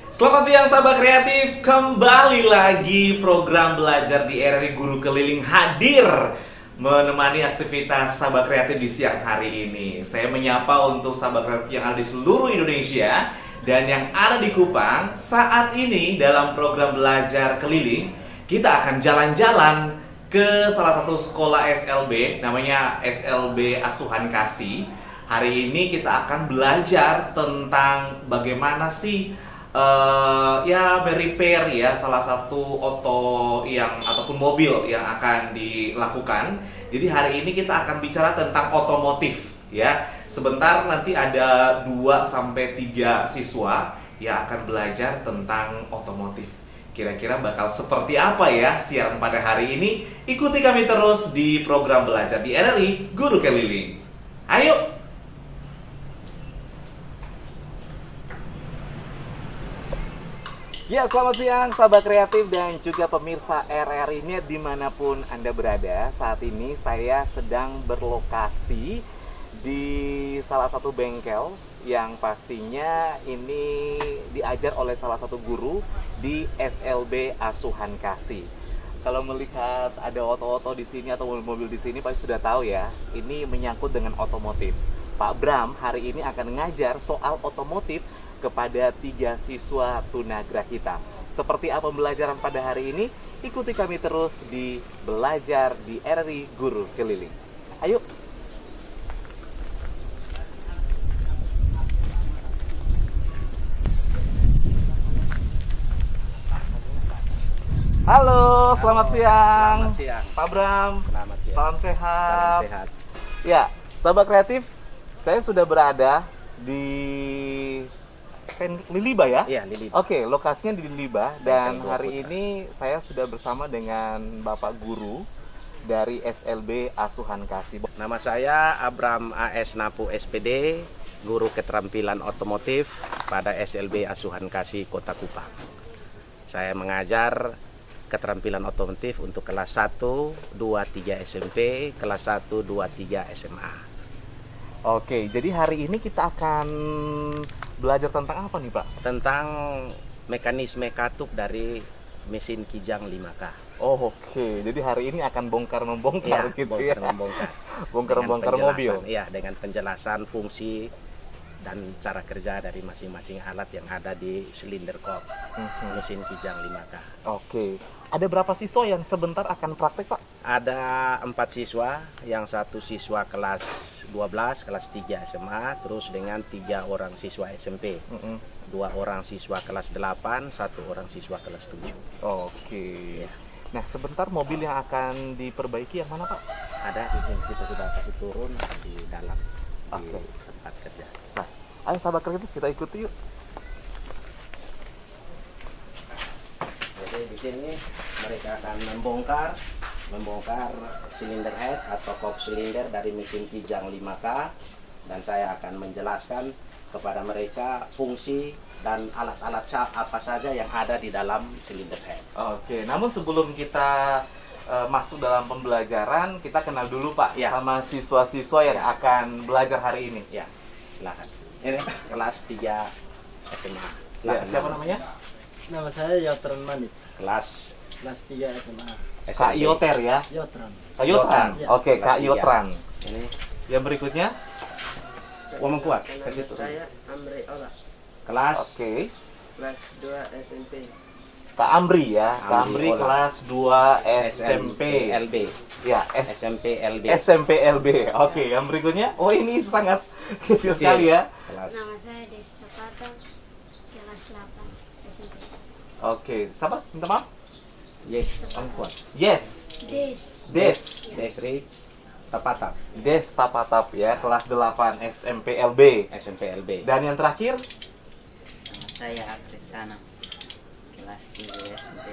Selamat siang sahabat kreatif, kembali lagi program belajar di RRI Guru Keliling hadir menemani aktivitas sahabat kreatif di siang hari ini. Saya menyapa untuk sahabat kreatif yang ada di seluruh Indonesia dan yang ada di Kupang. Saat ini dalam program belajar keliling, kita akan jalan-jalan ke salah satu sekolah SLB, namanya SLB Asuhan Kasih. Hari ini kita akan belajar tentang bagaimana sih repair ya salah satu auto yang ataupun mobil yang akan dilakukan. Jadi hari ini kita akan bicara tentang otomotif ya. Sebentar nanti ada 2 sampai 3 siswa yang akan belajar tentang otomotif. Kira-kira bakal seperti apa ya siaran pada hari ini? Ikuti kami terus di program belajar di RRI Guru Keliling. Ayo. Ya, selamat siang sahabat kreatif dan juga pemirsa RRI Net dimanapun Anda berada. Saat ini saya sedang berlokasi di salah satu bengkel yang pastinya ini diajar oleh salah satu guru di SLB Asuhan Kasih. Kalau melihat ada oto-oto di sini atau mobil-mobil di sini pasti sudah tahu ya, ini menyangkut dengan otomotif. Pak Bram hari ini akan ngajar soal otomotif kepada 3 siswa tunagrahita. Seperti apa pembelajaran pada hari ini? Ikuti kami terus di Belajar di RRI Guru Keliling. Ayo. Halo, selamat siang. Selamat siang. Pak Bram. Selamat siang. Salam sehat. Salam sehat. Ya, sahabat kreatif, saya sudah berada di Liliba ya? Iya, Lili. Oke, lokasinya di Liliba dan Bengkel Dua hari Putra. ini saya sudah bersama dengan Bapak Guru dari SLB Asuhan Kasih. Nama saya Abram AS Napu SPD, Guru Keterampilan Otomotif pada SLB Asuhan Kasih Kota Kupang. Saya mengajar keterampilan otomotif untuk kelas 1, 2, 3 SMP, kelas 1, 2, 3 SMA. Oke, jadi hari ini kita akan belajar tentang apa nih Pak? Tentang mekanisme katup dari mesin Kijang 5K. Oh, oke, jadi hari ini akan bongkar-membongkar gitu ya? Bongkar-membongkar. Bongkar-membongkar Dengan mobil? penjelasan, iya, dengan penjelasan fungsi dan cara kerja dari masing-masing alat yang ada di silinder kop mesin Kijang 5K. Oke, ada berapa siswa yang sebentar akan praktek Pak? Ada 4 siswa, yang 1 siswa kelas 12, kelas 3 SMA, terus dengan 3 orang siswa SMP, 2 orang siswa kelas 8, 1 orang siswa kelas 7. Oke. Ya. Nah, sebentar mobil yang akan diperbaiki yang mana Pak? Ada di sini, kita sudah kasih turun di dalam di Oke. tempat kerja. Nah, ayo sahabat kreatif kita ikuti yuk. Jadi di sini mereka akan membongkar silinder head atau kop silinder dari mesin Kijang 5K, dan saya akan menjelaskan kepada mereka fungsi dan alat-alat apa saja yang ada di dalam silinder head. Oke, namun sebelum kita masuk dalam pembelajaran, kita kenal dulu Pak Ya. sama siswa-siswa yang akan belajar hari ini. Ya, silakan. Ini kelas 3 SMA. Ya, Silakan. siapa namanya? Nama saya Yotron Manit, Kelas kelas 3 SMA. Kak SMP. Yoter ya? Yotron. Kak Yotran. Ya. Oke, Kelas Kak 3. Yotran. Ini Yang berikutnya? Ngomong kuat ke situ. Saya Amri Ola, Kelas Oke. kelas 2 SMP. Kak Amri ya. Kak Amri Amri Ola. kelas 2 SMP. LB. Ya, SMP LB. SMP LB. Oke, yang berikutnya? Oh, ini sangat kecil sekali ya. Kelas Nama saya Desta Patel, kelas 8 SMP. Oke, siapa? Minta maaf. Yes, ngomong kuat. Yes. Des. Desri Tapatap, Des Tapatap ya, kelas 8 SMP LB. SMP LB. Dan yang terakhir, Nama saya Afrid Sana, kelas 3 SMP.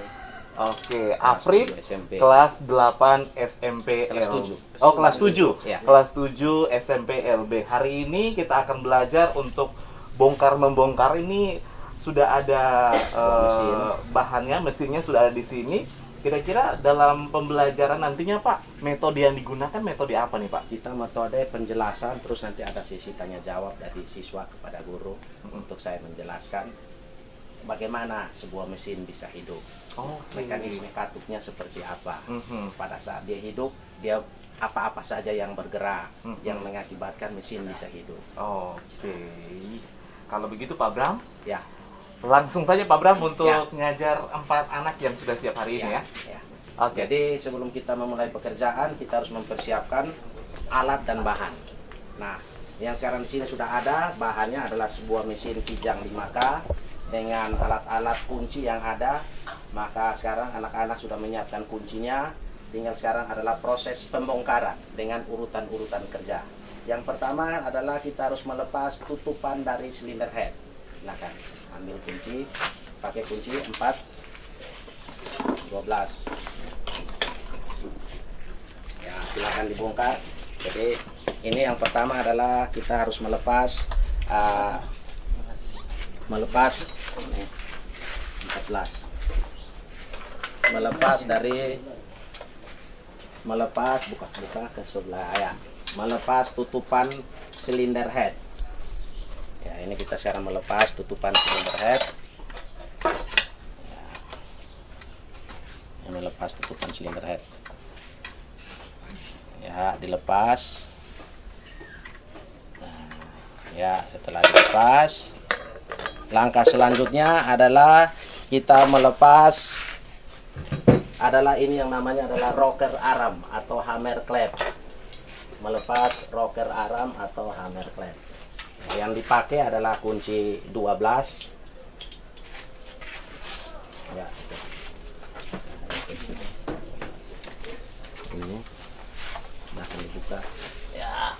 oke, Afrid SMP. kelas 8 SMP Kelas LB. 7. Oh, kelas 7. Ya. Kelas 7 SMP LB. Hari ini kita akan belajar untuk bongkar-membongkar. Ini sudah ada Mesin. bahannya, mesinnya sudah ada di sini. Kira-kira dalam pembelajaran nantinya Pak, metode yang digunakan metode apa nih Pak? Kita metode penjelasan, terus nanti ada sesi tanya jawab dari siswa kepada guru untuk saya menjelaskan bagaimana sebuah mesin bisa hidup. Oke. Mekanisme katupnya seperti apa. Mhm. Pada saat dia hidup, dia apa-apa saja yang bergerak yang Mhm. mengakibatkan mesin bisa hidup. Oke. Kalau begitu Pak Bram, Ya, langsung saja Pak Bram untuk Ya. ngajar 4 anak yang sudah siap hari ini ya. ya. Oke. Jadi sebelum kita memulai pekerjaan, kita harus mempersiapkan alat dan bahan. Nah, yang sekarang di sini sudah ada, bahannya adalah sebuah mesin Kijang 5K dengan alat-alat kunci yang ada. Maka sekarang anak-anak sudah menyiapkan kuncinya. Tinggal sekarang adalah proses pembongkaran dengan urutan-urutan kerja. Yang pertama adalah kita harus melepas tutupan dari silinder head. Silakan ambil kunci, pakai kunci 4 12. Ya, silakan dibongkar. Jadi ini yang pertama adalah kita harus melepas ini, 14. Buka ke sebelah ya. Melepas tutupan silinder head. Ya, ini kita sekarang melepas tutupan silinder head. Ini lepas tutupan silinder head. Ya, dilepas. Nah, ya, setelah dilepas, langkah selanjutnya adalah kita melepas ini yang namanya adalah rocker arm atau hammer clamp. Melepas rocker arm atau hammer clamp. Yang dipakai adalah kunci 12. Ya. Ini akan dibuka ya.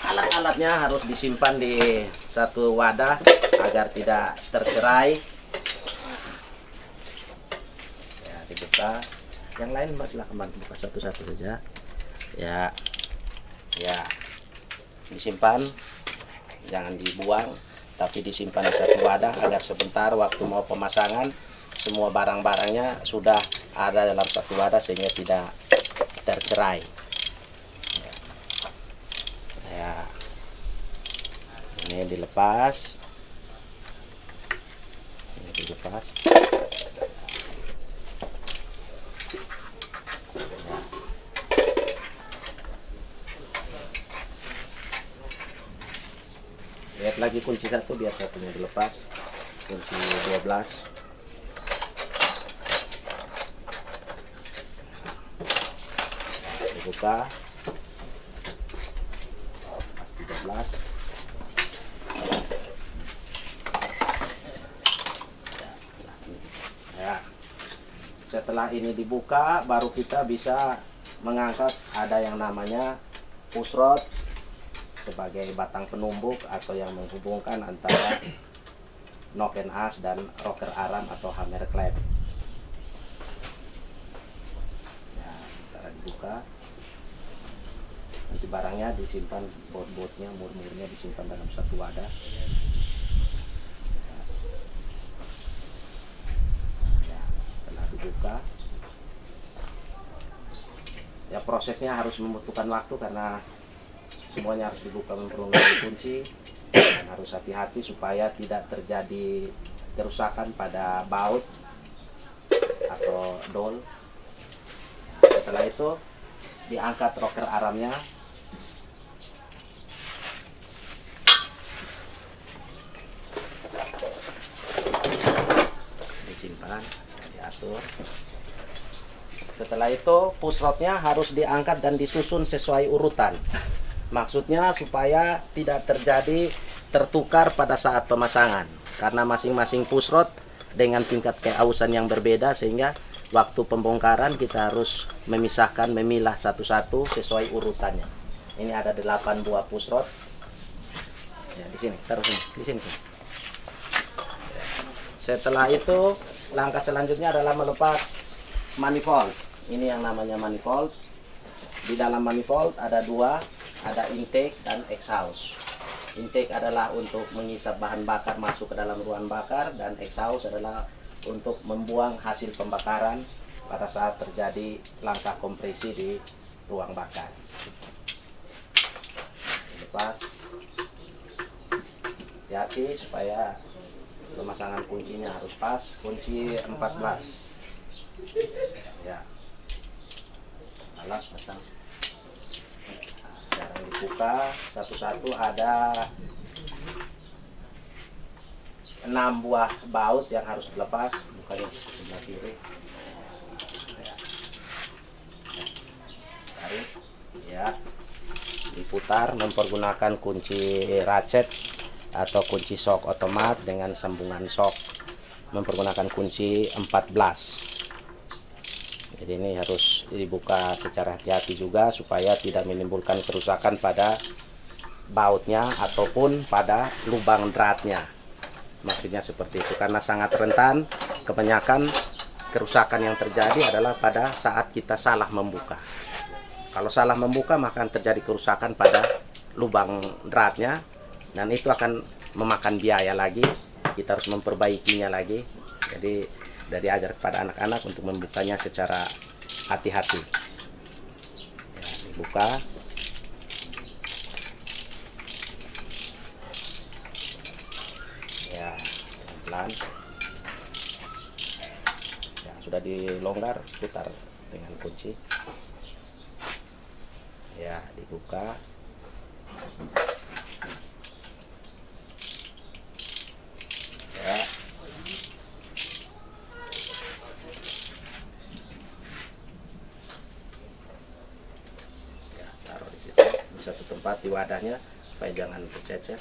Alat-alatnya harus disimpan di satu wadah agar tidak tercerai ya. Dibuka, yang lain Mbak silahkan bantu buka satu-satu saja ya. Ya, disimpan, jangan dibuang tapi disimpan di satu wadah agar sebentar waktu mau pemasangan semua barang-barangnya sudah ada dalam satu wadah sehingga tidak tercerai. Ya. Ini dilepas. Ini dilepas. Ya. Lihat lagi kunci satu biar satunya dilepas. Kunci 12. Buka pas 13 ya. Setelah ini dibuka baru kita bisa mengangkat ada yang namanya push rod sebagai batang penumbuk atau yang menghubungkan antara knock and as dan rocker arm atau hammer clamp ya. Cara dibuka, nanti barangnya disimpan, bot-botnya, mur-murnya disimpan dalam satu wadah. Ya, setelah dibuka, ya prosesnya harus membutuhkan waktu karena semuanya harus dibuka memperoleh kunci dan harus hati-hati supaya tidak terjadi kerusakan pada baut atau dol. Setelah itu diangkat rocker armnya. Disimpan, diatur. Setelah itu push rodnya harus diangkat dan disusun sesuai urutan. Maksudnya supaya tidak terjadi tertukar pada saat pemasangan. Karena masing-masing push rod dengan tingkat keausan yang berbeda sehingga waktu pembongkaran kita harus memisahkan, memilah satu-satu sesuai urutannya. Ini ada 8 buah push rod. Ya, di sini, taruh sini, di sini. Setelah itu, langkah selanjutnya adalah melepas manifold. Ini yang namanya manifold. Di dalam manifold ada 2, ada intake dan exhaust. Intake adalah untuk mengisap bahan bakar masuk ke dalam ruang bakar dan exhaust adalah untuk membuang hasil pembakaran pada saat terjadi langkah kompresi di ruang bakar. Lepas hati-hati supaya pemasangan kuncinya harus pas. Kunci 14 ya, alat pasang. Nah, sekarang dibuka satu-satu. Ada 6 buah baut yang harus dilepas. Bukanya sebelah kiri ya. Tarik ya, diputar mempergunakan kunci ratchet atau kunci shock otomat dengan sambungan shock mempergunakan kunci 14. Jadi ini harus dibuka secara hati-hati juga supaya tidak menimbulkan kerusakan pada bautnya ataupun pada lubang dratnya. Maksudnya seperti itu, karena sangat rentan. Kebanyakan kerusakan yang terjadi adalah pada saat kita salah membuka. Kalau salah membuka maka akan terjadi kerusakan pada lubang dratnya, dan itu akan memakan biaya lagi. Kita harus memperbaikinya lagi. Jadi dari ajar kepada anak-anak untuk membukanya secara hati-hati ya, dibuka ya, pelan-pelan ya. Sudah dilonggar, putar dengan kunci ya, dibuka ya. Satu tempat di wadahnya supaya jangan tercecer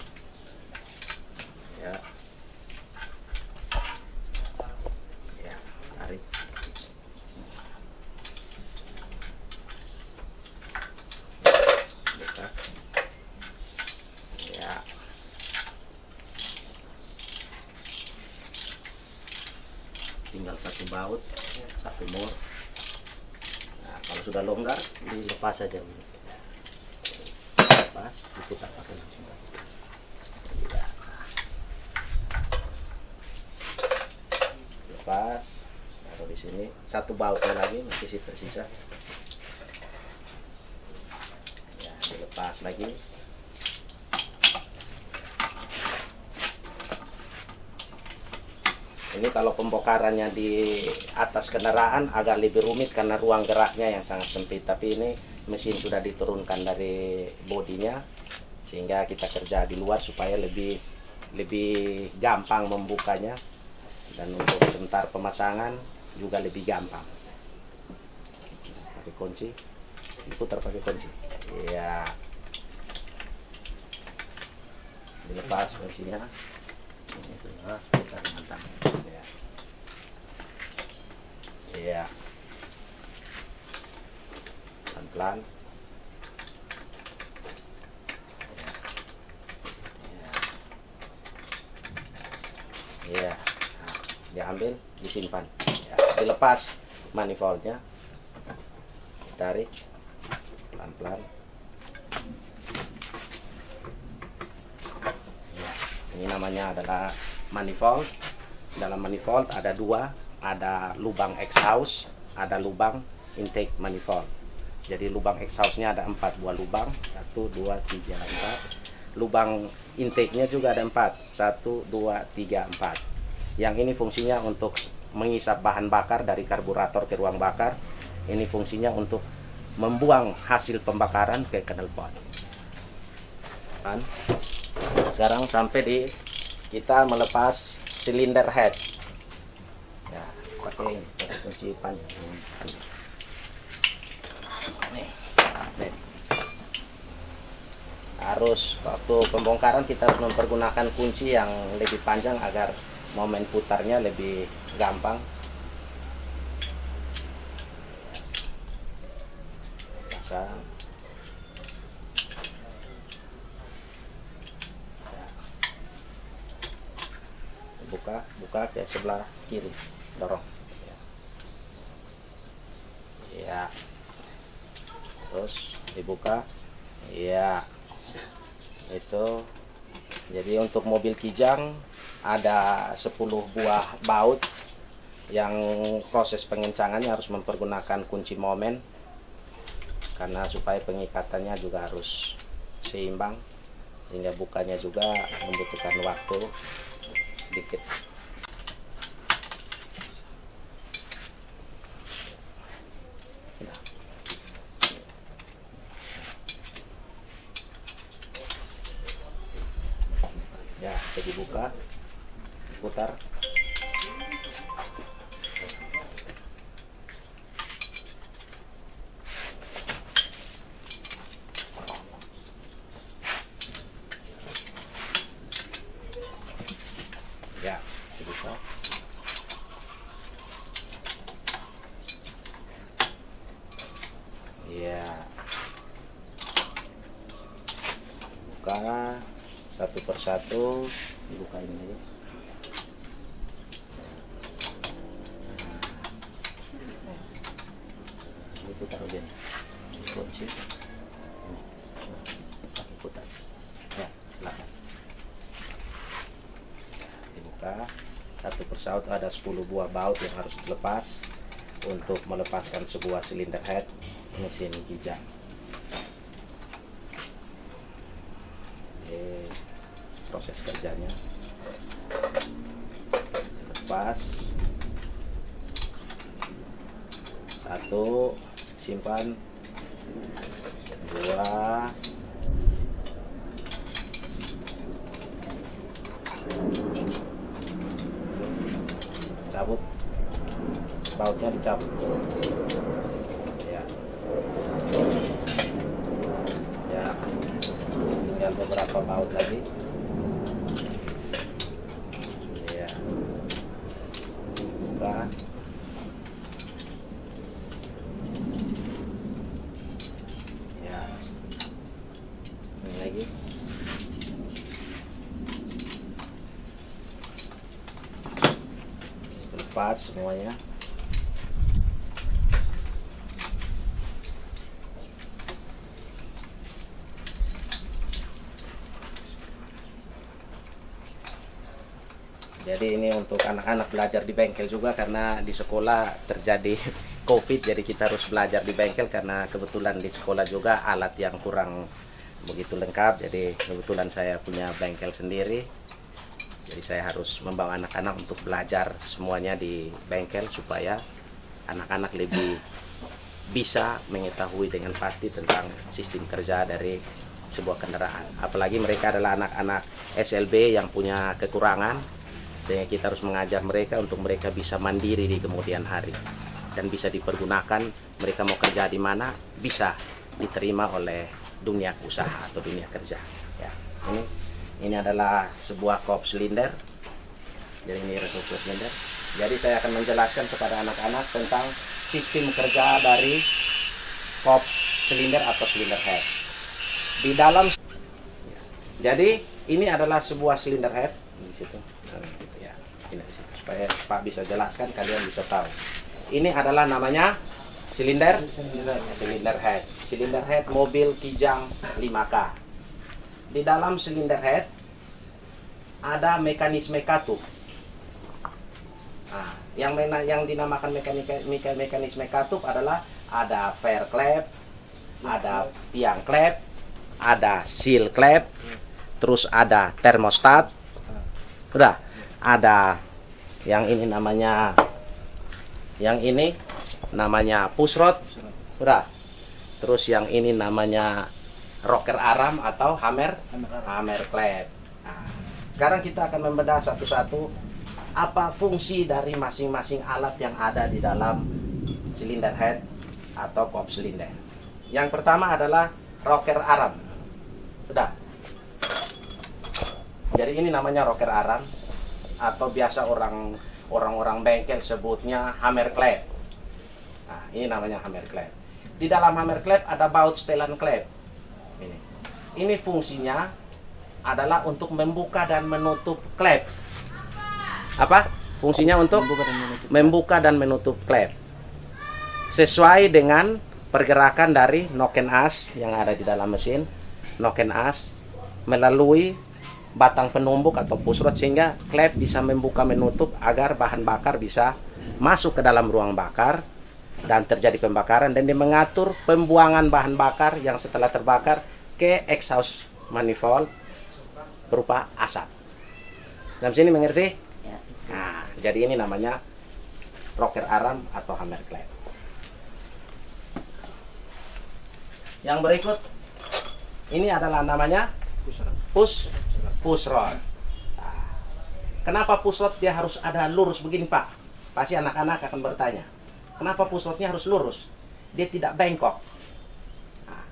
ya. Ya, tarik buka ya. Tinggal satu baut, satu mur. Nah, kalau sudah longgar dilepas saja, diputar pakai langsung ya. Lepas, taruh di sini. Satu bautnya lagi masih tersisa ya, dilepas lagi. Ini kalau pembongkarannya di atas kendaraan agak lebih rumit karena ruang geraknya yang sangat sempit, tapi ini mesin sudah diturunkan dari bodinya sehingga kita kerja di luar supaya lebih gampang membukanya, dan untuk sebentar pemasangan juga lebih gampang. Pakai kunci, diputar pakai kunci ya, dilepas kuncinya, putar dengan tangan ya. Ya, pelan-pelan ya. Nah, diambil, disimpan ya. Dilepas manifoldnya, tarik pelan-pelan ya. Ini namanya adalah manifold. Dalam manifold ada dua, ada lubang exhaust, ada lubang intake manifold. Jadi lubang exhaustnya ada 4 buah lubang, 1, 2, 3, 4. Lubang intake-nya juga ada 4, 1, 2, 3, 4. Yang ini fungsinya untuk mengisap bahan bakar dari karburator ke ruang bakar. Ini fungsinya untuk membuang hasil pembakaran ke knalpot. Sekarang sampai di kita melepas silinder head ya, pakai kunci panjang. Harus waktu pembongkaran kita harus mempergunakan kunci yang lebih panjang agar momen putarnya lebih gampang. Pasang. Buka ke sebelah kiri, dorong ya, terus dibuka ya. Itu jadi untuk mobil Kijang ada 10 buah baut yang proses pengencangannya harus mempergunakan kunci momen karena supaya pengikatannya juga harus seimbang sehingga bukanya juga membutuhkan waktu sedikit. Ya, jadi buka, putar. Ya, bisa. Ya. Buka satu persatu, dibukain aja. Ini putar aja. Kunci. Pakai putar. Ya, belakang. Dibuka satu persatu, ada 10 buah baut yang harus dilepas untuk melepaskan sebuah silinder head mesin kijang. Oke, proses kerjanya lepas satu, simpan dua, cabut bautnya, dicabut ya. Ya, tinggal beberapa baut lagi ya. Buka, ya, ini lagi. Lepas semuanya. Jadi ini untuk anak-anak belajar di bengkel juga, karena di sekolah terjadi COVID, jadi kita harus belajar di bengkel karena kebetulan di sekolah juga alat yang kurang begitu lengkap. Jadi kebetulan saya punya bengkel sendiri, jadi saya harus membawa anak-anak untuk belajar semuanya di bengkel supaya anak-anak lebih bisa mengetahui dengan pasti tentang sistem kerja dari sebuah kendaraan. Apalagi mereka adalah anak-anak SLB yang punya kekurangan, sehingga kita harus mengajar mereka untuk mereka bisa mandiri di kemudian hari dan bisa dipergunakan. Mereka mau kerja di mana bisa diterima oleh dunia usaha atau dunia kerja. Ya, ini adalah sebuah kop silinder. Jadi ini resolusi silinder. Jadi saya akan menjelaskan kepada anak-anak tentang sistem kerja dari kop silinder atau silinder head. Di dalam, jadi ini adalah sebuah silinder head di situ. Ya, ini di situ. Supaya Pak bisa jelaskan, kalian bisa tahu. Ini adalah namanya silinder head. Silinder head mobil Kijang 5K. Di dalam silinder head ada mekanisme katup. Nah, yang dinamakan mekanisme katup adalah ada fair klep, ada tiang klep, ada seal klep, terus ada termostat. Udah, ada yang ini namanya push rod. Udah. Terus yang ini namanya rocker arm atau hammer klep. Nah, sekarang kita akan membedah satu-satu apa fungsi dari masing-masing alat yang ada di dalam silinder head atau kop silinder. Yang pertama adalah rocker arm. Sudah. Jadi ini namanya rocker arm, atau biasa orang-orang bengkel sebutnya hammer klep. Nah, ini namanya hammer klep. Di dalam hammer klep ada baut setelan klep. Ini fungsinya adalah untuk membuka dan menutup klep. Apa? Fungsinya untuk membuka dan menutup klep. Sesuai dengan pergerakan dari noken as yang ada di dalam mesin. Noken as melalui batang penumbuk atau push rod, sehingga klep bisa membuka menutup agar bahan bakar bisa masuk ke dalam ruang bakar dan terjadi pembakaran, dan dia mengatur pembuangan bahan bakar yang setelah terbakar ke exhaust manifold berupa asap. Dalam sini mengerti? Ya. Nah, jadi ini namanya rocker arm atau hammer clamp. Yang berikut ini adalah namanya push rod. Nah, kenapa push rod dia harus ada lurus begini, Pak? Pasti anak-anak akan bertanya, kenapa push rodnya harus lurus? Dia tidak bengkok. Nah,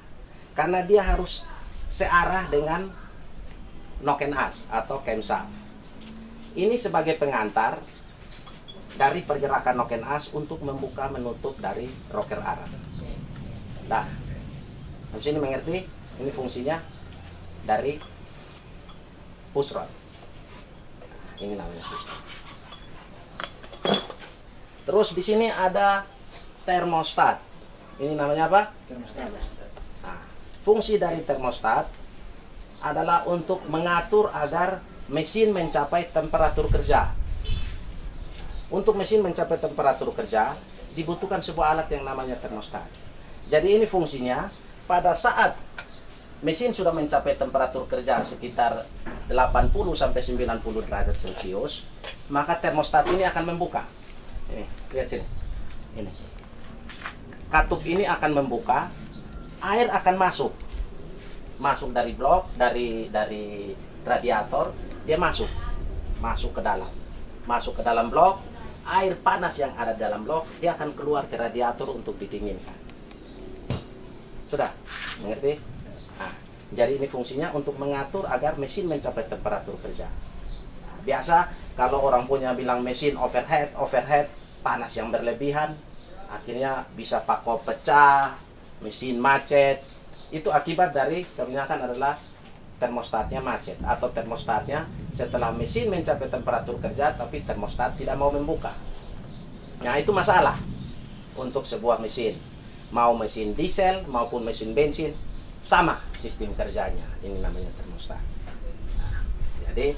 karena dia harus searah dengan noken as atau camshaft. Ini sebagai pengantar dari pergerakan noken as untuk membuka menutup dari rocker arm. Nah, di sini mengerti? Ini fungsinya dari push rod. Ini namanya push rod. Terus di sini ada termostat. Ini namanya apa? Nah, fungsi dari termostat adalah untuk mengatur agar mesin mencapai temperatur kerja. Untuk mesin mencapai temperatur kerja dibutuhkan sebuah alat yang namanya termostat. Jadi ini fungsinya pada saat mesin sudah mencapai temperatur kerja sekitar 80 sampai 90 derajat Celcius, maka termostat ini akan membuka. Ini, lihat sini. Ini. Katup ini akan membuka, air akan masuk. Masuk dari blok, dari radiator, dia masuk ke dalam. Masuk ke dalam blok, air panas yang ada dalam blok, dia akan keluar ke radiator untuk didinginkan. Sudah? Mengerti? Nah, jadi ini fungsinya untuk mengatur agar mesin mencapai temperatur kerja. Nah, biasa kalau orang punya bilang mesin overhead, panas yang berlebihan, akhirnya bisa pakop pecah, mesin macet. Itu akibat dari kebanyakan adalah termostatnya macet atau termostatnya setelah mesin mencapai temperatur kerja tapi termostat tidak mau membuka. Nah, itu masalah untuk sebuah mesin. Mau mesin diesel maupun mesin bensin sama sistem kerjanya. Ini namanya termostat. Nah, jadi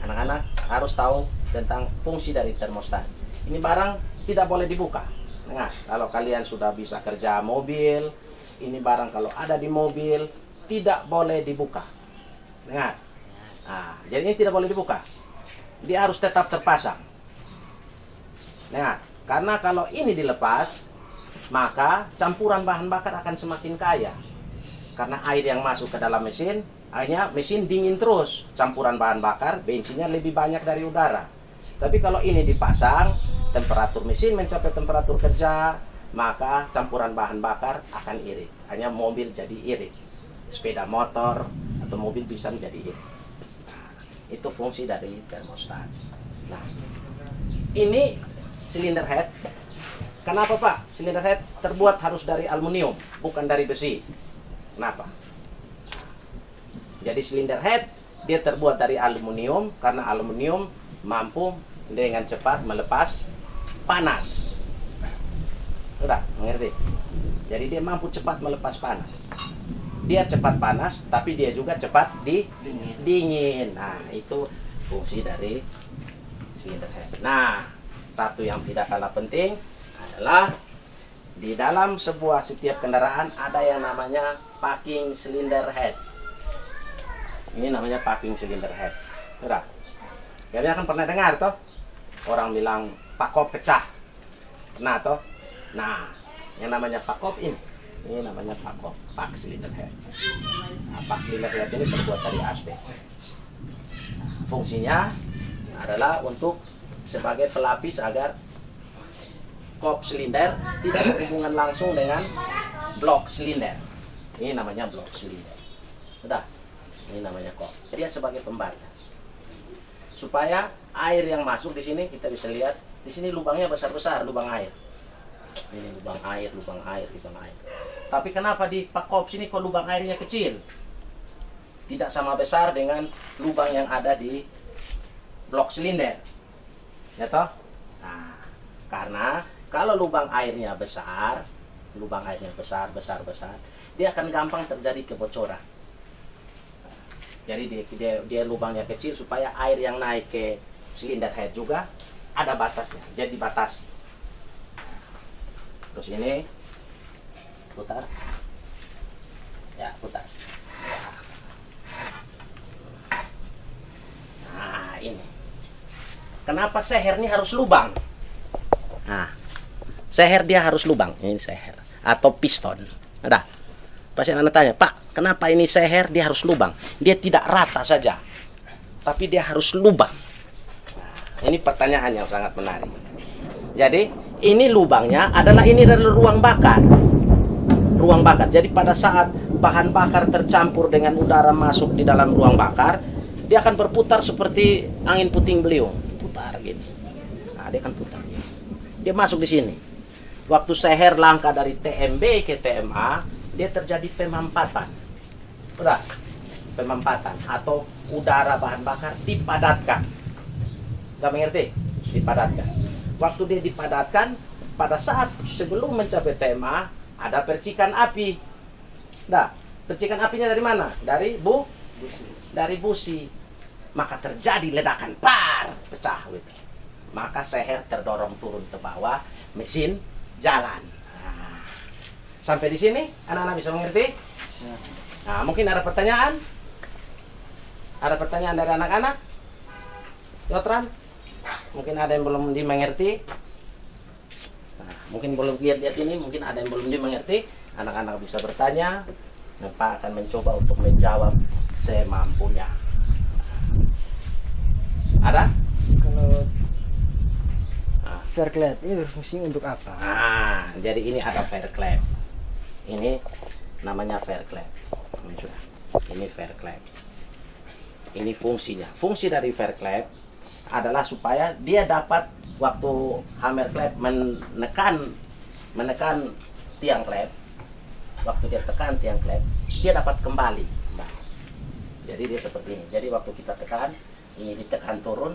anak-anak harus tahu tentang fungsi dari termostat. Ini barang tidak boleh dibuka. Nah, kalau kalian sudah bisa kerja mobil, ini barang kalau ada di mobil tidak boleh dibuka. Dengar. Nah, jadi ini tidak boleh dibuka. Dia harus tetap terpasang. Dengar. Karena kalau ini dilepas, maka campuran bahan bakar akan semakin kaya. Karena air yang masuk ke dalam mesin, akhirnya mesin dingin terus. Campuran bahan bakar, bensinnya lebih banyak dari udara. Tapi kalau ini dipasang, temperatur mesin mencapai temperatur kerja, maka campuran bahan bakar akan irit. Hanya mobil jadi irit. Sepeda motor atau mobil bisa menjadi irit. Nah, itu fungsi dari termostat. Nah, ini silinder head. Kenapa, Pak? Silinder head terbuat harus dari aluminium, bukan dari besi. Kenapa? Jadi silinder head dia terbuat dari aluminium karena aluminium mampu dengan cepat melepas panas. Sudah, mengerti? Jadi dia mampu cepat melepas panas. Dia cepat panas, tapi dia juga cepat dingin. Nah, itu fungsi dari silinder head. Nah, satu yang tidak kalah penting adalah di dalam setiap kendaraan ada yang namanya packing cylinder head. Ini namanya packing cylinder head. Sudah. Kalian kan pernah dengar toh? Orang bilang pakop pecah. Pernah toh? Nah, yang namanya pakop ini namanya pakop, pack cylinder head. Nah, pack cylinder head ini terbuat dari aspek. Nah, fungsinya adalah untuk sebagai pelapis agar kop silinder tidak berhubungan langsung dengan blok silinder. Ini namanya blok silinder. Sudah. Ini namanya kop. Jadi dia sebagai pembatas. Supaya air yang masuk di sini kita bisa lihat di sini lubangnya besar-besar, lubang air. Ini lubang air, lubang air, lubang air. Tapi kenapa di pakop sini kok lubang airnya kecil? Tidak sama besar dengan lubang yang ada di blok silinder. Ya toh? Nah, karena kalau lubang airnya besar, besar, dia akan gampang terjadi kebocoran. Jadi dia lubangnya kecil supaya air yang naik ke silinder head juga ada batasnya, jadi batas. Terus ini putar, ya putar. Nah ini. Kenapa seher ini harus lubang? Nah, seher dia harus lubang. Ini seher atau piston. Ada. Pasti anak tanya, Pak, kenapa ini seher dia harus lubang? Dia tidak rata saja, tapi dia harus lubang. Nah, ini pertanyaan yang sangat menarik. Jadi ini lubangnya adalah ini dari ruang bakar. Ruang bakar. Jadi pada saat bahan bakar tercampur dengan udara masuk di dalam ruang bakar, dia akan berputar seperti angin puting beliung, putar gini. Nah, dia akan putar. Dia masuk di sini. Waktu seher langkah dari TMB ke TMA, dia terjadi pemampatan. Berat. Pemampatan atau udara bahan bakar dipadatkan. Gak mengerti? Dipadatkan. Waktu dia dipadatkan, pada saat sebelum mencapai TMA, ada percikan api. Nah, percikan apinya dari mana? Dari dari busi. Maka terjadi ledakan, par, pecah gitu. Maka seher terdorong turun ke bawah, mesin jalan. Nah, sampai di sini anak-anak bisa mengerti? Nah, mungkin ada pertanyaan? Ada pertanyaan dari anak-anak? Yotran? Mungkin ada yang belum dimengerti. Nah, mungkin belum lihat ini, mungkin ada yang belum dimengerti. Anak-anak bisa bertanya. Nah, Pak akan mencoba untuk menjawab semampunya. Ada? Kalau fair clad ini berfungsi untuk apa? Nah, jadi ini ada fair clap. Ini namanya fair clap. Ini sudah. Ini fair clap. Ini fungsinya. Fungsi dari fair clap adalah supaya dia dapat waktu hammer clap menekan tiang clap. Waktu dia tekan tiang clap, dia dapat kembali. Nah, jadi dia seperti ini. Jadi waktu kita tekan, ini ditekan turun,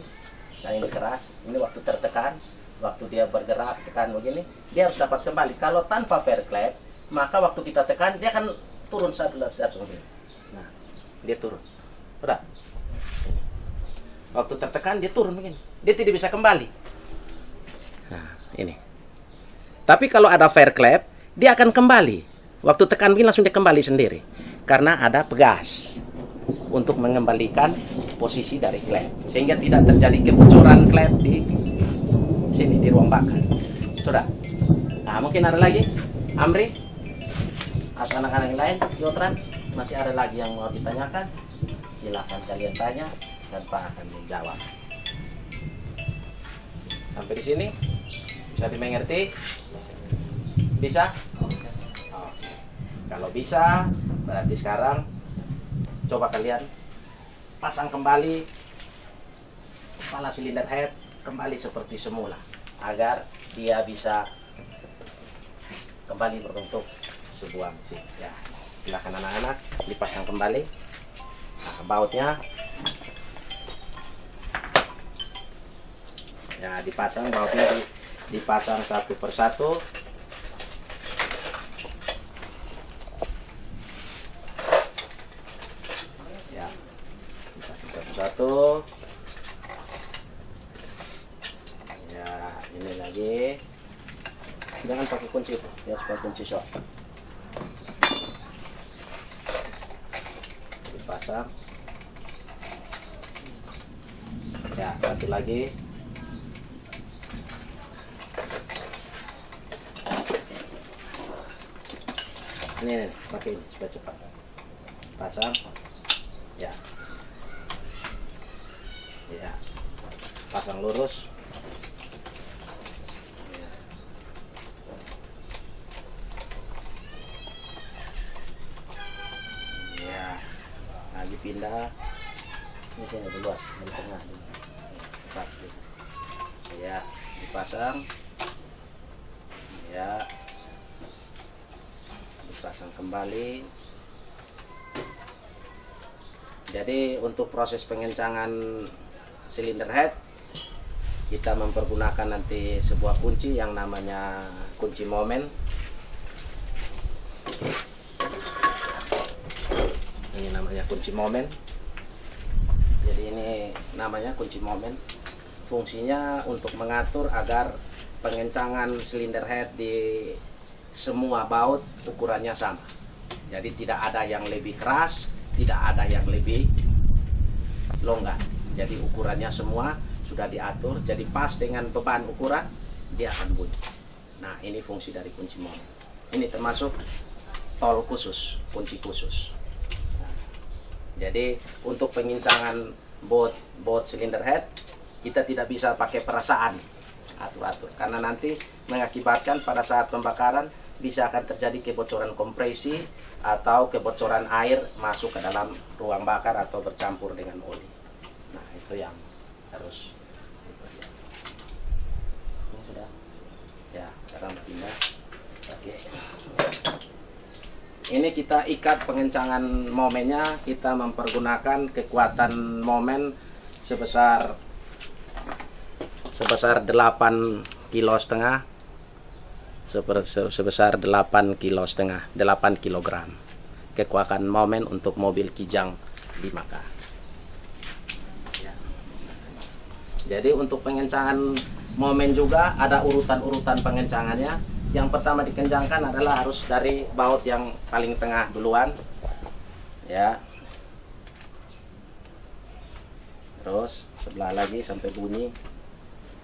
dan ini keras. Ini waktu tertekan, waktu dia bergerak tekan begini, dia harus dapat kembali. Kalau tanpa fair clap, maka waktu kita tekan dia akan turun satu begini. Nah, dia turun. Udah. Waktu tertekan dia turun begini. Dia tidak bisa kembali. Nah, ini. Tapi kalau ada fair clap, dia akan kembali. Waktu tekan begini langsung dia kembali sendiri. Karena ada pegas untuk mengembalikan posisi dari klep. Sehingga tidak terjadi kebocoran klep di sini, di ruang bakar. Sudah. Nah, mungkin ada lagi? Amri? Atau anak-anak yang lain? Yotran? Masih ada lagi yang mau ditanyakan? Silakan kalian tanya dan Pak akan menjawab. Sampai di sini? Bisa dimengerti? Bisa? Oke. Kalau bisa, berarti sekarang coba kalian pasang kembali kepala silinder head kembali seperti semula agar dia bisa kembali berbentuk sebuah mesin. Ya, silakan anak-anak dipasang kembali. Nah, bautnya ya dipasang, bautnya dipasang satu persatu. Ya, dipasang satu-satu. Ya, ini lagi. Jangan pakai kunci, ya pakai kunci short. Dipasang. Ya, satu lagi. Ini pakai ini supaya cepat. Pasang. Ya. Ya. Pasang lurus. Ya. Lagi pindah. Ini sini dulu, di tengah. Cepat. Ya, dipasang. Ya. Pasang kembali. Jadi untuk proses pengencangan silinder head kita mempergunakan nanti sebuah kunci yang namanya kunci momen. Ini namanya kunci momen. Jadi ini namanya kunci momen. Fungsinya untuk mengatur agar pengencangan silinder head di semua baut ukurannya sama. Jadi tidak ada yang lebih keras, tidak ada yang lebih longgar. Jadi ukurannya semua sudah diatur, jadi pas dengan beban ukuran dia akan bunyi. Nah, ini fungsi dari kunci momen. Ini termasuk tol khusus, kunci khusus. Nah, jadi untuk pengincangan baut cylinder head kita tidak bisa pakai perasaan atur-atur, karena nanti mengakibatkan pada saat pembakaran bisa akan terjadi kebocoran kompresi atau kebocoran air masuk ke dalam ruang bakar atau bercampur dengan oli. Nah, itu yang harus. Ini sudah. Ya, sekarang pindah. Oke. Ini kita ikat pengencangan momennya, kita mempergunakan kekuatan momen sebesar 8,5 kilo, sebesar 8,5 kilo, 8 kilogram. Kekuatan momen untuk mobil Kijang 5K. Ya. Jadi untuk pengencangan momen juga ada urutan-urutan pengencangannya. Yang pertama dikencangkan adalah harus dari baut yang paling tengah duluan. Ya. Terus sebelah lagi sampai bunyi.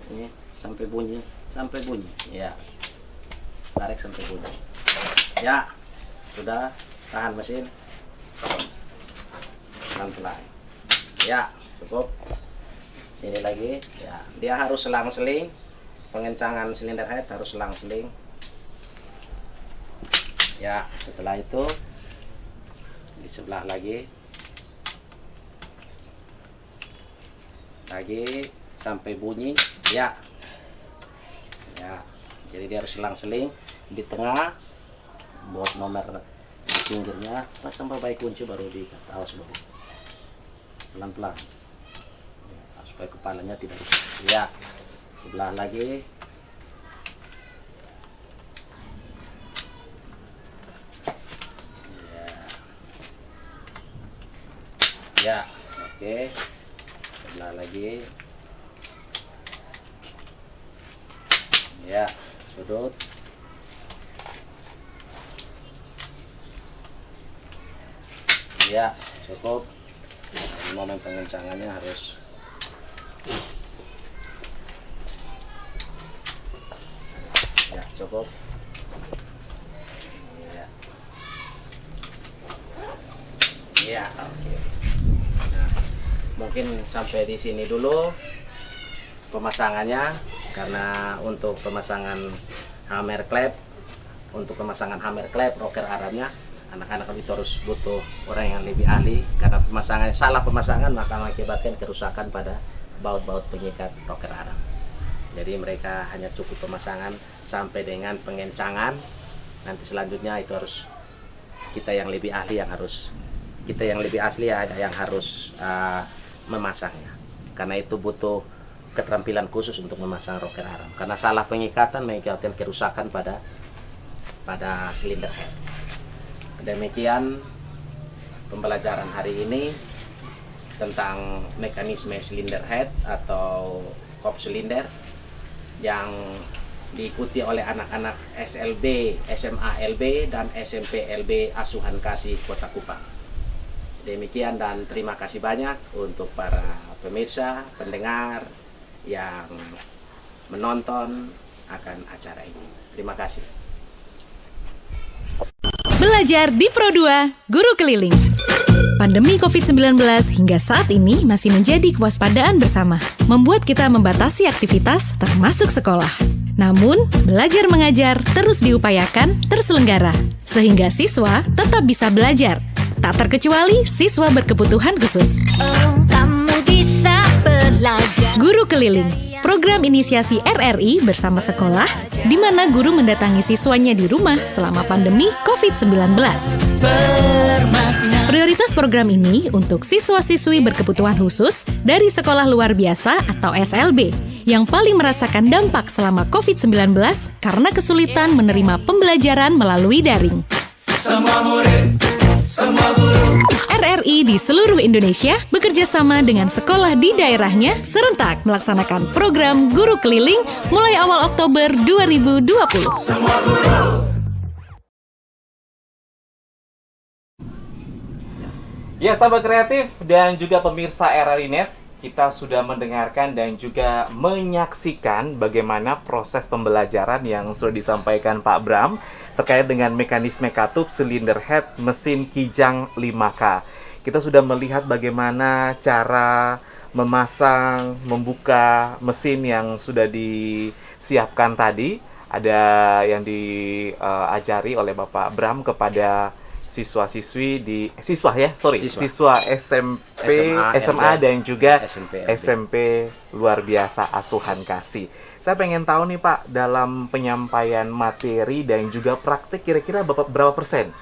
Ini sampai bunyi, ya. Tarik sampai bunyi. Ya. Sudah, tahan mesin. Pelan-pelan. Ya, cukup. Sini lagi, ya. Dia harus selang-seling. Pengencangan silinder head harus selang-seling. Ya, setelah itu di sebelah lagi sampai bunyi. Ya, jadi dia harus selang-seling. Di tengah buat nomor di pinggirnya, pas sampai baik kunci baru awas dulu, pelan-pelan ya, supaya kepalanya tidak. Ya, sebelah lagi. Ya, oke. Sebelah lagi. Ya, sudut. Ya, cukup. Ini momen pengencangannya harus. Ya, cukup. Ya. Ya, oke. Nah, mungkin sampai di sini dulu pemasangannya, karena untuk pemasangan hammer clamp, rocker armnya, anak-anak itu harus butuh orang yang lebih ahli, karena salah pemasangan maka mengakibatkan kerusakan pada baut-baut pengikat rocker arm. Jadi mereka hanya cukup pemasangan sampai dengan pengencangan. Nanti selanjutnya itu harus kita yang lebih ahli yang harus memasangnya, karena itu butuh keterampilan khusus untuk memasang rocker arm, karena salah pengikatan mengakibatkan kerusakan pada silinder head. Demikian pembelajaran hari ini tentang mekanisme silinder head atau kop silinder yang diikuti oleh anak-anak SLB, SMA LB, dan SMP LB Asuhan Kasih Kota Kupang. Demikian dan terima kasih banyak untuk para pemirsa, pendengar yang menonton akan acara ini. Terima kasih. Belajar di Pro2, Guru Keliling. Pandemi COVID-19 hingga saat ini masih menjadi kewaspadaan bersama, membuat kita membatasi aktivitas termasuk sekolah. Namun, belajar mengajar terus diupayakan terselenggara, sehingga siswa tetap bisa belajar. Tak terkecuali siswa berkebutuhan khusus. Kamu bisa belajar. Guru Keliling, program inisiasi RRI bersama sekolah, di mana guru mendatangi siswanya di rumah selama pandemi COVID-19. Prioritas program ini untuk siswa-siswi berkebutuhan khusus dari sekolah luar biasa atau SLB, yang paling merasakan dampak selama COVID-19 karena kesulitan menerima pembelajaran melalui daring. Semua murid, semua guru. RRI di seluruh Indonesia bekerja sama dengan sekolah di daerahnya serentak melaksanakan program Guru Keliling mulai awal Oktober 2020. Semua guru. Ya, sahabat kreatif dan juga pemirsa RRI Net, kita sudah mendengarkan dan juga menyaksikan bagaimana proses pembelajaran yang sudah disampaikan Pak Bram terkait dengan mekanisme katup silinder head mesin Kijang 5K. Kita sudah melihat bagaimana cara memasang, membuka mesin yang sudah disiapkan tadi. Ada yang diajari oleh Bapak Bram kepada siswa-siswi siswa SMP, SMA dan juga SMP luar biasa Asuhan Kasih. Saya pengen tahu nih Pak, dalam penyampaian materi dan juga praktik kira-kira berapa persen?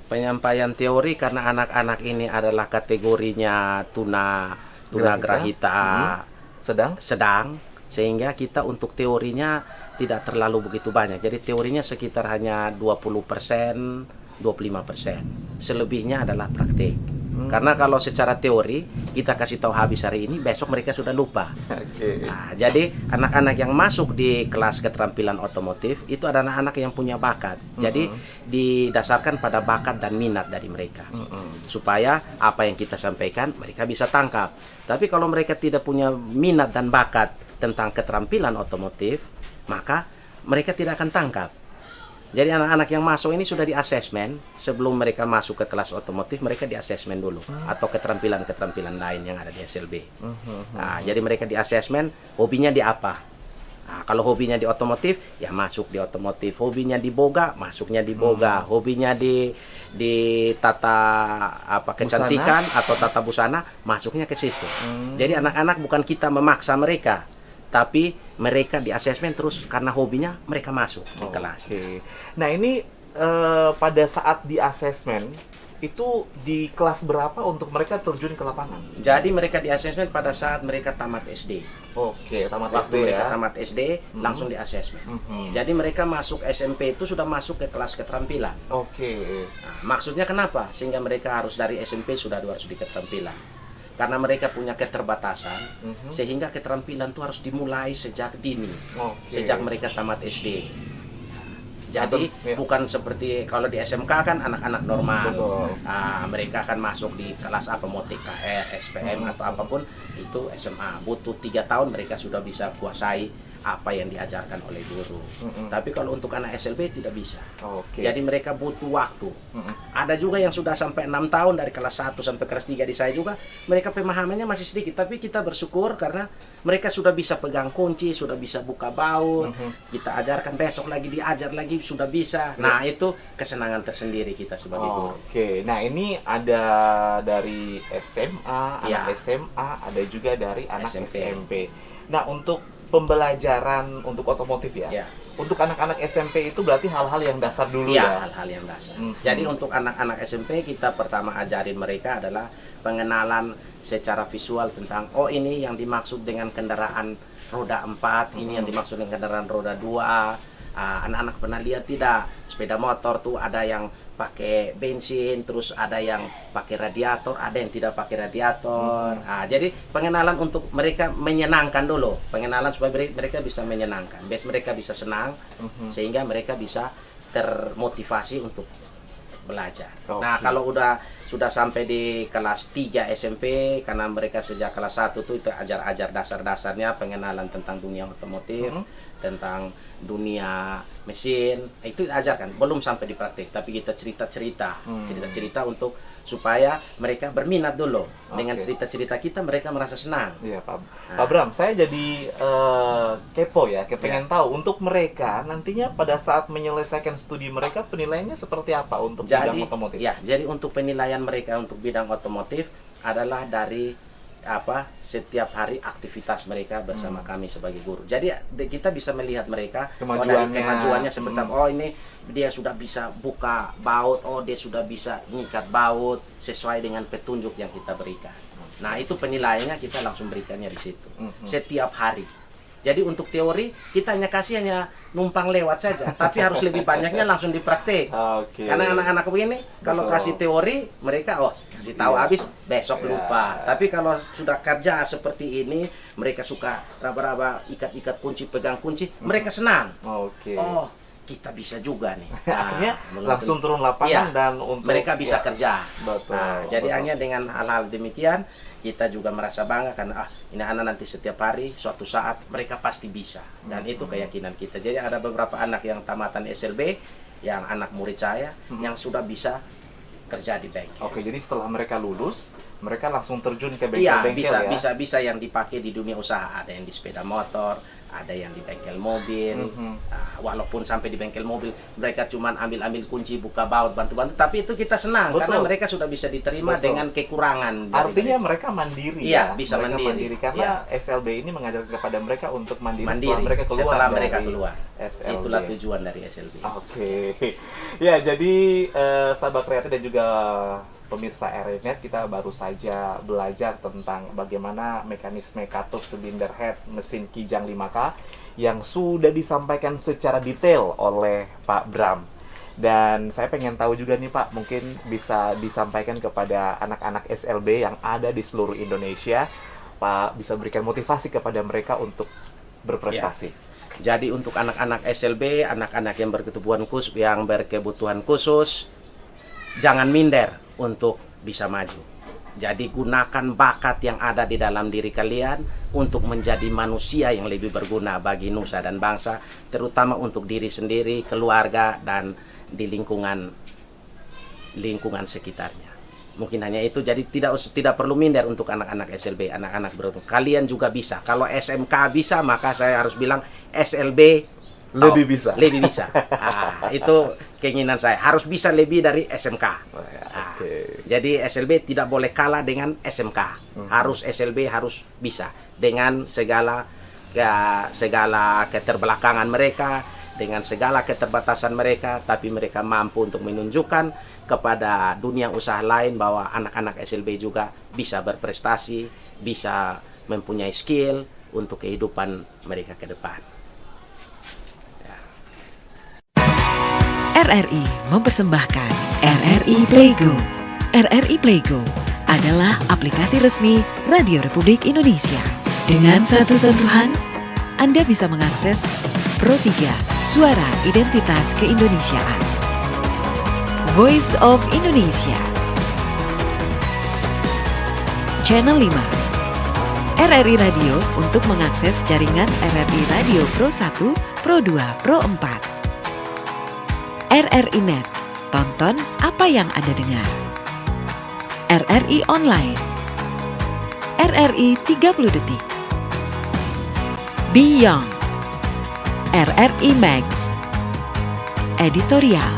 Penyampaian teori karena anak-anak ini adalah kategorinya tuna grahita sedang, sehingga kita untuk teorinya tidak terlalu begitu banyak. Jadi teorinya sekitar hanya 20%, 25%. Selebihnya adalah praktik. Karena kalau secara teori kita kasih tahu habis hari ini, besok mereka sudah lupa. Nah, jadi anak-anak yang masuk di kelas keterampilan otomotif itu adalah anak-anak yang punya bakat. Jadi didasarkan pada bakat dan minat dari mereka. Supaya apa yang kita sampaikan mereka bisa tangkap. Tapi kalau mereka tidak punya minat dan bakat tentang keterampilan otomotif, maka mereka tidak akan tangkap. Jadi anak-anak yang masuk ini sudah di-asesmen sebelum mereka masuk ke kelas otomotif, mereka di-asesmen dulu atau keterampilan-keterampilan lain yang ada di SLB. Nah, jadi mereka di-asesmen hobinya di apa. Nah, kalau hobinya di otomotif, ya masuk di otomotif. Hobinya di boga, masuknya di boga. Hobinya di tata kecantikan atau tata busana, masuknya ke situ. Jadi anak-anak bukan kita memaksa mereka, tapi mereka di asesmen terus karena hobinya mereka masuk di kelas. Nah ini pada saat di asesmen itu di kelas berapa untuk mereka terjun ke lapangan? Jadi mereka di asesmen pada saat mereka tamat SD. Tamat Waktu SD mereka ya. tamat SD langsung di asesmen. Jadi mereka masuk SMP itu sudah masuk ke kelas keterampilan. Nah, maksudnya kenapa? Sehingga mereka harus dari SMP sudah harus di keterampilan. Karena mereka punya keterbatasan, sehingga keterampilan itu harus dimulai sejak dini, sejak mereka tamat SD. Jadi bukan seperti kalau di SMK kan anak-anak normal, mereka akan masuk di kelas apa, mau TKR, SPM atau apapun, itu SMA. Butuh 3 tahun mereka sudah bisa kuasai apa yang diajarkan oleh guru. Tapi kalau untuk anak SLB tidak bisa. Jadi mereka butuh waktu. Ada juga yang sudah sampai 6 tahun dari kelas 1 sampai kelas 3 di saya juga, mereka pemahamannya masih sedikit, tapi kita bersyukur karena mereka sudah bisa pegang kunci, sudah bisa buka baut. Kita ajarkan, besok lagi diajar lagi, sudah bisa. Nah, itu kesenangan tersendiri kita sebagai guru. Nah, ini ada dari SMA, anak SMA, ada juga dari anak SMP. Nah, untuk pembelajaran untuk otomotif ya. Untuk anak-anak SMP itu berarti hal-hal yang dasar dulu ya. Hal-hal yang dasar. Jadi untuk anak-anak SMP kita pertama ajarin mereka adalah pengenalan secara visual tentang ini yang dimaksud dengan kendaraan roda 4, ini yang dimaksud dengan kendaraan roda 2. Anak-anak pernah lihat tidak? Sepeda motor tuh ada yang pakai bensin, terus ada yang pakai radiator, ada yang tidak pakai radiator. Jadi pengenalan untuk mereka menyenangkan dulu, pengenalan supaya mereka bisa menyenangkan, mereka bisa senang, sehingga mereka bisa termotivasi untuk belajar. Nah, kalau sudah sampai di kelas 3 SMP, karena mereka sejak kelas 1 itu ajar dasar-dasarnya pengenalan tentang dunia otomotif, tentang dunia mesin, itu ajarkan. Belum sampai di praktik, tapi kita cerita-cerita untuk supaya mereka berminat dulu. Dengan cerita-cerita kita mereka merasa senang. Iya, Pak Bram, saya jadi kepo ya, kepengen tahu untuk mereka nantinya pada saat menyelesaikan studi mereka penilaiannya seperti apa untuk bidang otomotif? Jadi untuk penilaian mereka untuk bidang otomotif adalah dari setiap hari aktivitas mereka bersama kami sebagai guru. Jadi kita bisa melihat mereka kemajuannya seperti ini dia sudah bisa buka baut, dia sudah bisa mengikat baut sesuai dengan petunjuk yang kita berikan. Nah, itu penilaiannya kita langsung berikannya di situ. Setiap hari. Jadi untuk teori kita hanya numpang lewat saja, tapi harus lebih banyaknya langsung dipraktek. Karena anak-anak begini kalau kasih teori mereka kasih tahu habis besok lupa. Tapi kalau sudah kerja seperti ini, mereka suka raba-raba, ikat-ikat kunci, pegang kunci, mereka senang. kita bisa juga nih. Akhirnya menurut- langsung turun lapangan Iya, dan untuk mereka bisa kerja. Betul. Nah, jadi betul. hanya dengan hal-hal demikian kita juga merasa bangga karena ini anak nanti setiap hari suatu saat mereka pasti bisa, dan itu keyakinan kita. Jadi ada beberapa anak yang tamatan SLB, yang anak murid saya yang sudah bisa kerja di bengkel. Oke, jadi setelah mereka lulus, mereka langsung terjun ke Iya, bengkel-bengkel ya. bisa yang dipakai di dunia usaha. Ada yang di sepeda motor, ada yang di bengkel mobil. Nah, walaupun sampai di bengkel mobil mereka cuman ambil kunci, buka baut, bantu-bantu, tapi itu kita senang Betul. karena mereka sudah bisa diterima Betul. dengan kekurangan. dari Artinya mereka mandiri Iya, ya. bisa Mereka mandiri. karena SLB ini mengajarkan kepada mereka untuk mandiri, mandiri setelah mereka keluar setelah dari mereka keluar. SLB. Itulah tujuan dari SLB. Oke. Ya, jadi sahabat kreatif dan juga pemirsa RRI.net, kita baru saja belajar tentang bagaimana mekanisme katup silinder head mesin Kijang 5K yang sudah disampaikan secara detail oleh Pak Bram. Dan saya pengen tahu juga nih Pak, mungkin bisa disampaikan kepada anak-anak SLB yang ada di seluruh Indonesia. Pak bisa berikan motivasi kepada mereka untuk berprestasi. Jadi untuk anak-anak SLB, anak-anak yang berkebutuhan khusus, jangan minder untuk bisa maju. Jadi gunakan bakat yang ada di dalam diri kalian untuk menjadi manusia yang lebih berguna bagi nusa dan bangsa, terutama untuk diri sendiri, keluarga, dan di lingkungan sekitarnya. Mungkin hanya itu. Jadi tidak perlu minder untuk anak-anak SLB, anak-anak beruntung. Kalian juga bisa. Kalau SMK bisa, maka saya harus bilang SLB Lebih bisa. Lebih bisa. Itu keinginan saya. Harus bisa lebih dari SMK. Oke. Jadi SLB tidak boleh kalah dengan SMK. Harus SLB harus bisa dengan segala keterbelakangan mereka, dengan segala keterbatasan mereka, tapi mereka mampu untuk menunjukkan kepada dunia usaha lain bahwa anak-anak SLB juga bisa berprestasi, bisa mempunyai skill untuk kehidupan mereka ke depan. RRI mempersembahkan RRI Playgo. RRI Playgo adalah aplikasi resmi Radio Republik Indonesia. Dengan satu sentuhan, Anda bisa mengakses Pro 3 Suara Identitas Keindonesiaan, Voice of Indonesia, Channel 5, RRI Radio untuk mengakses jaringan RRI Radio Pro 1, Pro 2, Pro 4. RRI.net, tonton apa yang Anda dengar. RRI Online, RRI 30 Detik, Beyond, RRI Max, Editorial.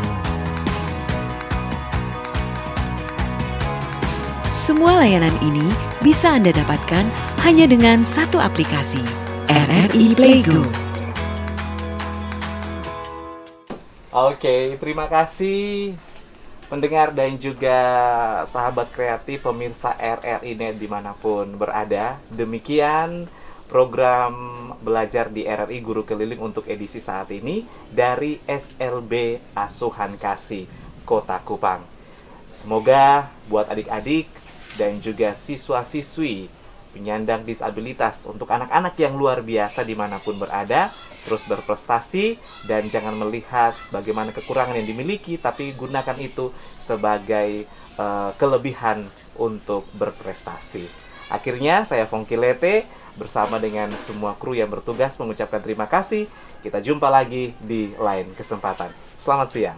Semua layanan ini bisa Anda dapatkan hanya dengan satu aplikasi, RRI Playgo. Oke, terima kasih pendengar dan juga sahabat kreatif pemirsa RRI.net dimanapun berada. Demikian program belajar di RRI Guru Keliling untuk edisi saat ini dari SLB Asuhan Kasih Kota Kupang. Semoga buat adik-adik dan juga siswa-siswi penyandang disabilitas, untuk anak-anak yang luar biasa dimanapun berada, terus berprestasi dan jangan melihat bagaimana kekurangan yang dimiliki, tapi gunakan itu sebagai kelebihan untuk berprestasi. Akhirnya saya Fongki Lete bersama dengan semua kru yang bertugas mengucapkan terima kasih. Kita jumpa lagi di lain kesempatan. Selamat siang.